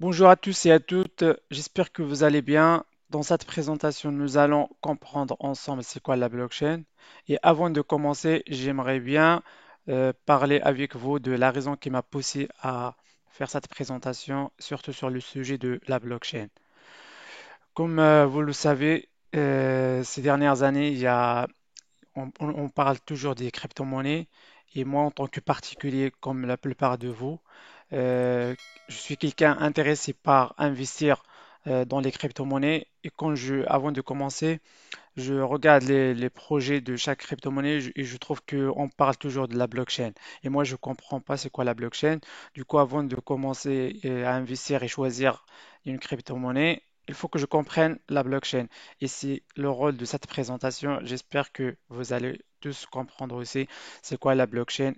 Bonjour à tous et à toutes, j'espère que vous allez bien. Dans cette présentation, nous allons comprendre ensemble c'est quoi la blockchain. Et avant de commencer, j'aimerais bien parler avec vous de la raison qui m'a poussé à faire cette présentation, surtout sur le sujet de la blockchain. Comme vous le savez, ces dernières années, on parle toujours des crypto-monnaies. Et moi, en tant que particulier, comme la plupart de vous, euh, je suis quelqu'un intéressé par investir dans les crypto-monnaies. Et avant de commencer, je regarde les projets de chaque crypto-monnaie et je trouve qu'on parle toujours de la blockchain. Et moi, je ne comprends pas c'est quoi la blockchain. Du coup, avant de commencer à investir et choisir une crypto-monnaie, il faut que je comprenne la blockchain. Et c'est le rôle de cette présentation. J'espère que vous allez tous comprendre aussi c'est quoi la blockchain.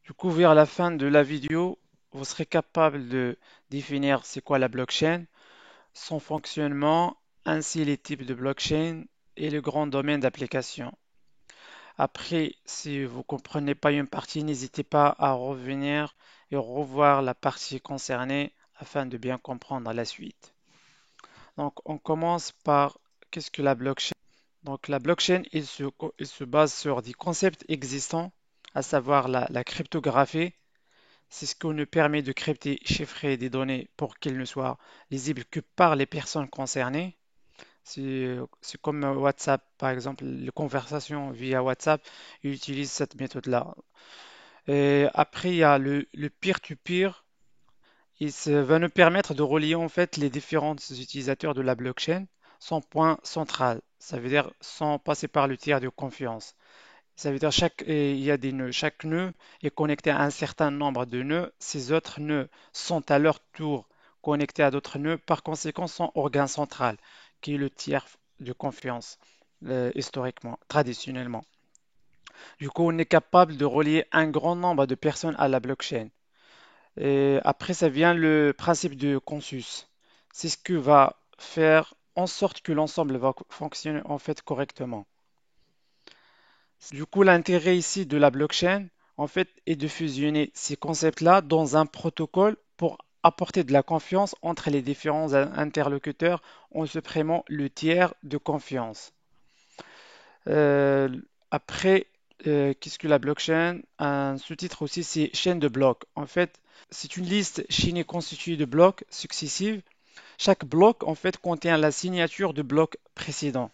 Du coup, vers la fin de la vidéo, vous serez capable de définir c'est quoi la blockchain, son fonctionnement, ainsi les types de blockchain et le grand domaine d'application. Après, si vous ne comprenez pas une partie, n'hésitez pas à revenir et revoir la partie concernée afin de bien comprendre la suite. Donc, on commence par qu'est-ce que la blockchain? Donc, la blockchain, il se base sur des concepts existants, à savoir la cryptographie. C'est ce qui nous permet de crypter, chiffrer des données pour qu'elles ne soient lisibles que par les personnes concernées. C'est comme WhatsApp, par exemple, les conversations via WhatsApp, ils utilisent cette méthode-là. Et après, il y a le peer-to-peer. Va nous permettre de relier en fait les différents utilisateurs de la blockchain sans point central. Ça veut dire sans passer par le tiers de confiance. Ça veut dire il y a des nœuds. Chaque nœud est connecté à un certain nombre de nœuds. Ces autres nœuds sont à leur tour connectés à d'autres nœuds. Par conséquent, son organe central, qui est le tiers de confiance, historiquement, traditionnellement. Du coup, on est capable de relier un grand nombre de personnes à la blockchain. Et après, ça vient le principe de consensus. C'est ce que va faire en sorte que l'ensemble va fonctionner en fait correctement. Du coup, l'intérêt ici de la blockchain, en fait, est de fusionner ces concepts-là dans un protocole pour apporter de la confiance entre les différents interlocuteurs en supprimant le tiers de confiance. Euh, après, qu'est-ce que la blockchain? Un sous-titre aussi, c'est chaîne de blocs. En fait, c'est une liste chaînée constituée de blocs successifs. Chaque bloc, en fait, contient la signature de blocs précédents.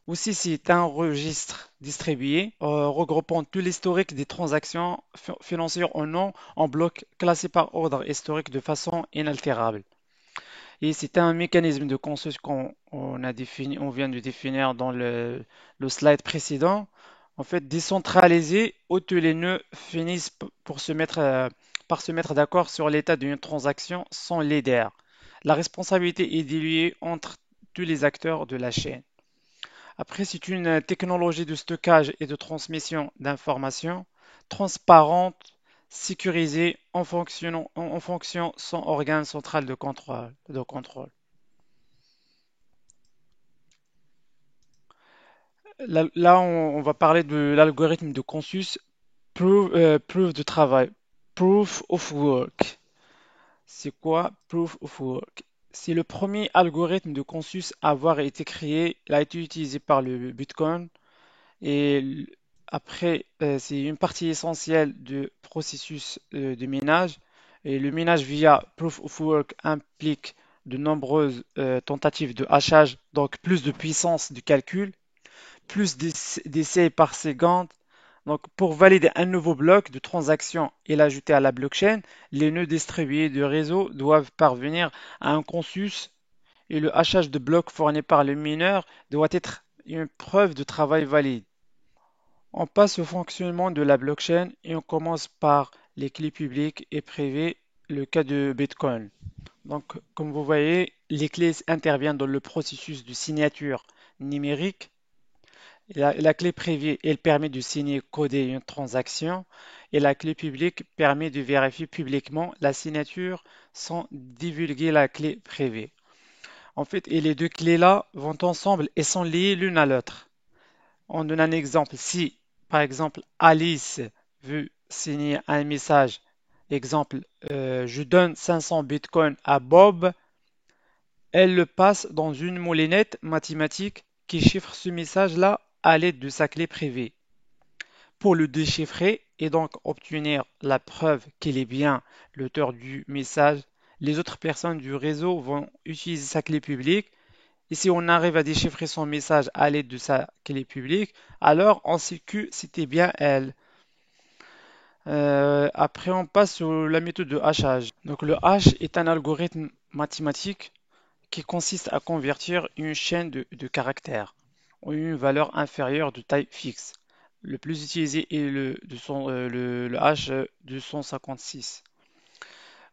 Aussi, c'est un registre distribué regroupant tout l'historique des transactions financières en nom en blocs classés par ordre historique de façon inaltérable. Et c'est un mécanisme de consensus on vient de définir dans le slide précédent. En fait, décentralisé où tous les nœuds finissent par se mettre d'accord sur l'état d'une transaction sans leader. La responsabilité est diluée entre tous les acteurs de la chaîne. Après, c'est une technologie de stockage et de transmission d'informations transparente, sécurisée en fonction sans organe central de contrôle. Là, on va parler de l'algorithme de consensus proof de travail, proof of work. C'est quoi proof of work? C'est le premier algorithme de consensus à avoir été créé. Il a été utilisé par le Bitcoin. Et après, c'est une partie essentielle du processus de minage. Et le minage via Proof of Work implique de nombreuses tentatives de hachage, donc plus de puissance du calcul, plus d'essais par seconde. Donc, pour valider un nouveau bloc de transaction et l'ajouter à la blockchain, les nœuds distribués du réseau doivent parvenir à un consensus et le hachage de blocs fourni par le mineur doit être une preuve de travail valide. On passe au fonctionnement de la blockchain et on commence par les clés publiques et privées, le cas de Bitcoin. Donc, comme vous voyez, les clés interviennent dans le processus de signature numérique. La clé privée, elle permet de signer, coder une transaction et la clé publique permet de vérifier publiquement la signature sans divulguer la clé privée. En fait, et les deux clés-là vont ensemble et sont liées l'une à l'autre. On donne un exemple. Si, par exemple, Alice veut signer un message Exemple, je donne 500 bitcoins à Bob, elle le passe dans une moulinette mathématique qui chiffre ce message-là à l'aide de sa clé privée. Pour le déchiffrer et donc obtenir la preuve qu'il est bien l'auteur du message, les autres personnes du réseau vont utiliser sa clé publique. Et si on arrive à déchiffrer son message à l'aide de sa clé publique, alors on sait que c'était bien elle. Après, on passe sur la méthode de hachage. Donc, le hash est un algorithme mathématique qui consiste à convertir une chaîne de caractères en une valeur inférieure de taille fixe. Le plus utilisé est le hash 256.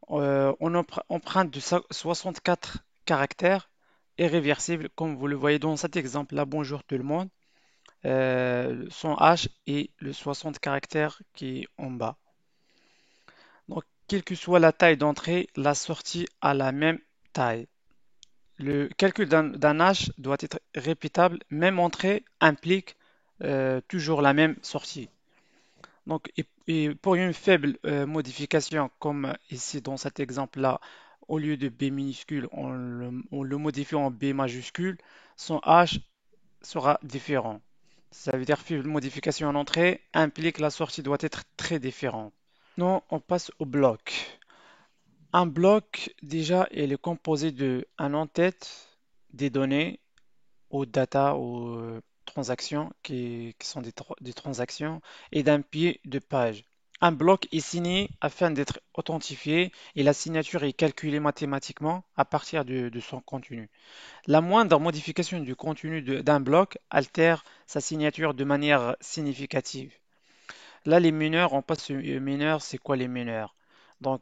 On emprunte de 64 caractères et réversible, comme vous le voyez dans cet exemple-là. Bonjour tout le monde. Son hash est le 60 caractères qui est en bas. Donc, quelle que soit la taille d'entrée, la sortie a la même taille. Le calcul d'un hash doit être répétable. Même entrée implique toujours la même sortie. Donc, et pour une faible modification, comme ici dans cet exemple-là, au lieu de B minuscule, on le modifie en B majuscule, son hash sera différent. Ça veut dire faible modification en entrée implique la sortie doit être très différente. Non, on passe au bloc. Un bloc, déjà, il est composé de un en-tête, des données, ou data, ou transactions, qui sont des transactions, et d'un pied de page. Un bloc est signé afin d'être authentifié et la signature est calculée mathématiquement à partir de son contenu. La moindre modification du contenu d'un bloc altère sa signature de manière significative. Là, les mineurs, on passe aux mineurs. C'est quoi les mineurs? Donc,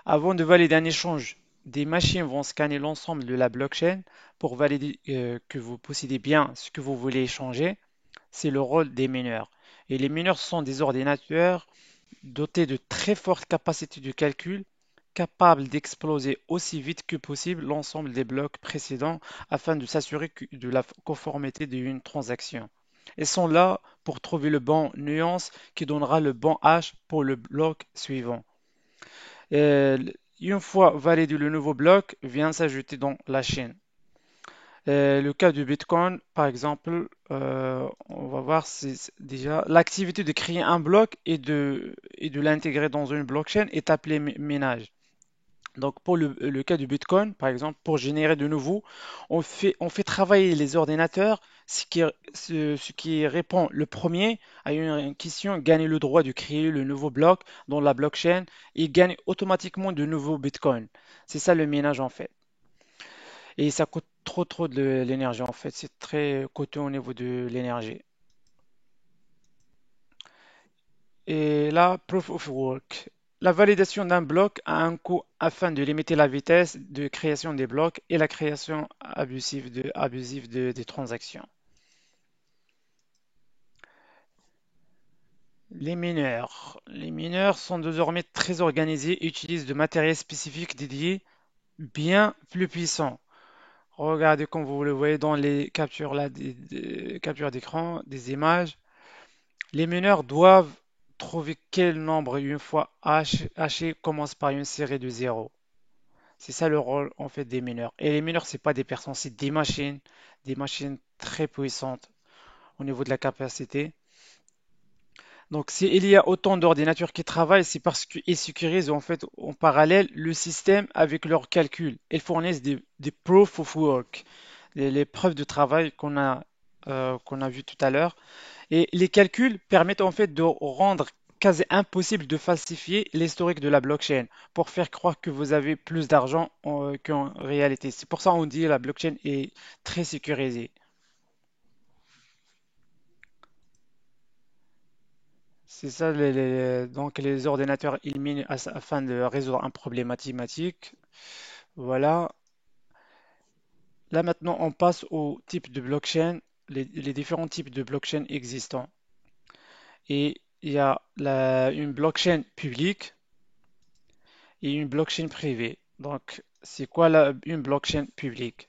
avant de valider un échange, des machines vont scanner l'ensemble de la blockchain pour valider que vous possédez bien ce que vous voulez échanger. C'est le rôle des mineurs. Et les mineurs sont des ordinateurs dotés de très fortes capacités de calcul, capables d'exploser aussi vite que possible l'ensemble des blocs précédents afin de s'assurer de la conformité d'une transaction. Ils sont là pour trouver le bon nuance qui donnera le bon hash pour le bloc suivant. Euh, une fois validé le nouveau bloc, vient s'ajouter dans la chaîne. Le cas du Bitcoin, par exemple, on va voir déjà l'activité de créer un bloc et de l'intégrer dans une blockchain est appelée minage. Donc pour le cas du Bitcoin, par exemple, pour générer de nouveau, on fait travailler les ordinateurs, ce qui répond le premier à une question, gagne le droit de créer le nouveau bloc dans la blockchain et gagne automatiquement de nouveaux Bitcoins. C'est ça le minage en fait. Et ça coûte trop de l'énergie en fait. C'est très coûteux au niveau de l'énergie. Et là, proof of work. La validation d'un bloc a un coût afin de limiter la vitesse de création des blocs et la création abusive des transactions. Les mineurs. Les mineurs sont désormais très organisés et utilisent de matériel spécifique dédié bien plus puissant. Regardez comme vous le voyez dans les captures là, des captures d'écran, des images. Les mineurs doivent trouver quel nombre, une fois haché, commence par une série de zéros. C'est ça le rôle en fait des mineurs. Et les mineurs, c'est pas des personnes, c'est des machines très puissantes au niveau de la capacité. Donc, s'il y a autant d'ordinateurs qui travaillent, c'est parce qu'ils sécurisent en fait en parallèle le système avec leurs calculs. Ils fournissent des proof of work, les preuves de travail qu'on a vu tout à l'heure. Et les calculs permettent en fait de rendre quasi impossible de falsifier l'historique de la blockchain pour faire croire que vous avez plus d'argent qu'en réalité. C'est pour ça qu'on dit que la blockchain est très sécurisée. C'est ça, donc les ordinateurs ils minent afin de résoudre un problème mathématique. Voilà. Là maintenant, on passe au type de blockchain, les différents types de blockchain existants. Et il y a une blockchain publique et une blockchain privée. Donc, c'est quoi une blockchain publique?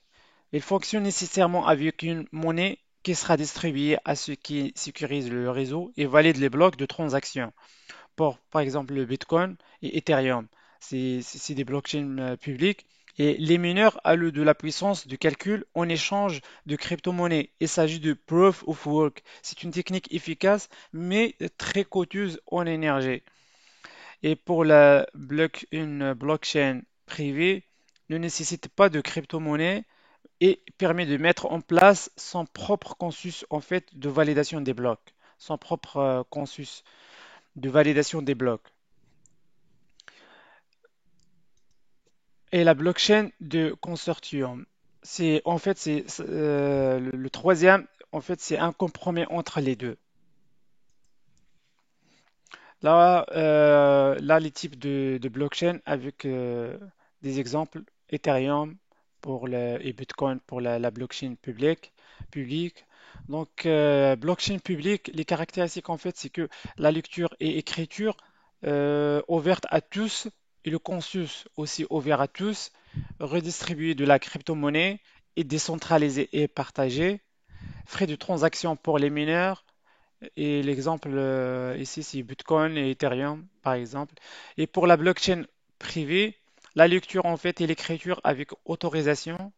Elle fonctionne nécessairement avec une monnaie qui sera distribuée à ceux qui sécurisent le réseau et valident les blocs de transaction. pour, par exemple, le Bitcoin et Ethereum. C'est des blockchains publiques. Et les mineurs allouent de la puissance de calcul en échange de crypto-monnaies. Il s'agit de proof of work. C'est une technique efficace, mais très coûteuse en énergie. Et pour une blockchain privée ne nécessite pas de crypto-monnaie et permet de mettre en place son propre consensus en fait de validation des blocs, son propre consensus de validation des blocs. Et la blockchain de consortium, c'est le troisième. En fait, c'est un compromis entre les deux. Là, les types de blockchain avec des exemples, Ethereum et Bitcoin pour la blockchain publique. Donc, blockchain publique, les caractéristiques en fait, c'est que la lecture et écriture ouverte à tous et le consensus aussi ouvert à tous, redistribuer de la crypto-monnaie et décentralisé et partagé, frais de transaction pour les mineurs, et l'exemple ici, c'est Bitcoin et Ethereum, par exemple. Et pour la blockchain privée, la lecture en fait et l'écriture avec autorisation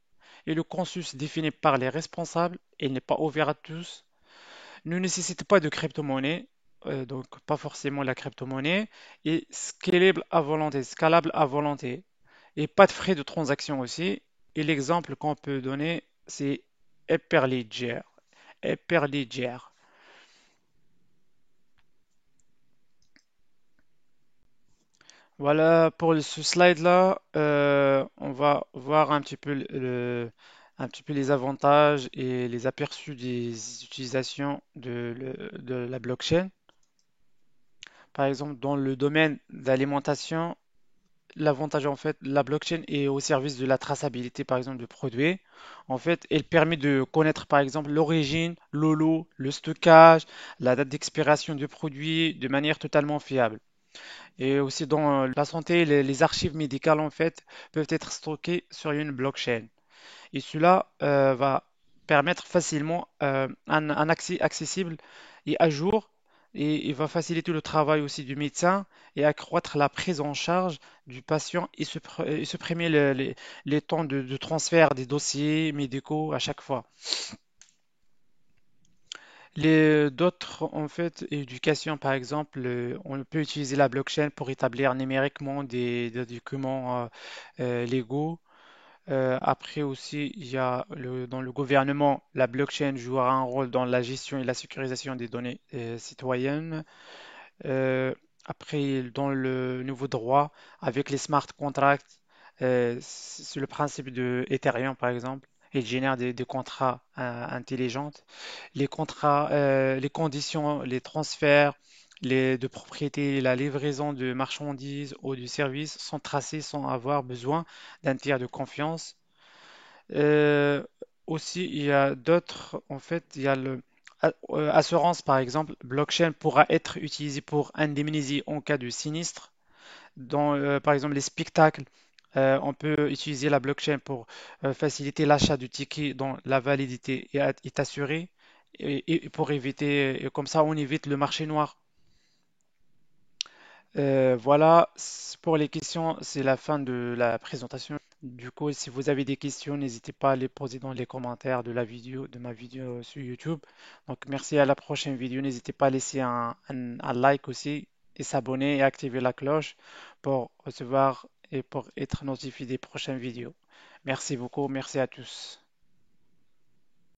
et le consensus défini par les responsables, et n'est pas ouvert à tous, ne nécessite pas de crypto-monnaie, donc pas forcément la crypto-monnaie, et scalable à volonté, et pas de frais de transaction aussi. Et l'exemple qu'on peut donner, c'est Hyperledger. Hyperledger. Voilà, pour ce slide-là, on va voir un petit peu un petit peu les avantages et les aperçus des utilisations de la blockchain. Par exemple, dans le domaine de l'alimentation, l'avantage en fait, la blockchain est au service de la traçabilité, par exemple, de produits. En fait, elle permet de connaître, par exemple, l'origine, le lot, le stockage, la date d'expiration du produit de manière totalement fiable. Et aussi dans la santé, les archives médicales en fait peuvent être stockées sur une blockchain. Et cela va permettre facilement un accès accessible et à jour. Et il va faciliter le travail aussi du médecin et accroître la prise en charge du patient et supprimer les temps de transfert des dossiers médicaux à chaque fois. Les d'autres, en fait, éducation, par exemple, on peut utiliser la blockchain pour établir numériquement des documents légaux. Après aussi, il y a dans le gouvernement, la blockchain jouera un rôle dans la gestion et la sécurisation des données citoyennes. Euh, Après, dans le nouveau droit, avec les smart contracts, c'est le principe de Ethereum, par exemple. Il génère des contrats intelligents. Les contrats, les conditions, les transferts, de propriété, la livraison de marchandises ou de services sont tracés sans avoir besoin d'un tiers de confiance. Euh, Aussi, il y a d'autres, en fait, il y a assurance, par exemple, blockchain pourra être utilisé pour indemniser en cas de sinistre. Par exemple, les spectacles, on peut utiliser la blockchain pour faciliter l'achat du ticket dont la validité est assurée et pour éviter, et comme ça, on évite le marché noir. Voilà, pour les questions, c'est la fin de la présentation. Du coup, si vous avez des questions, n'hésitez pas à les poser dans les commentaires de ma vidéo sur YouTube. Donc, merci à la prochaine vidéo. N'hésitez pas à laisser un like aussi et s'abonner et activer la cloche pour recevoir et pour être notifié des prochaines vidéos. Merci beaucoup, merci à tous.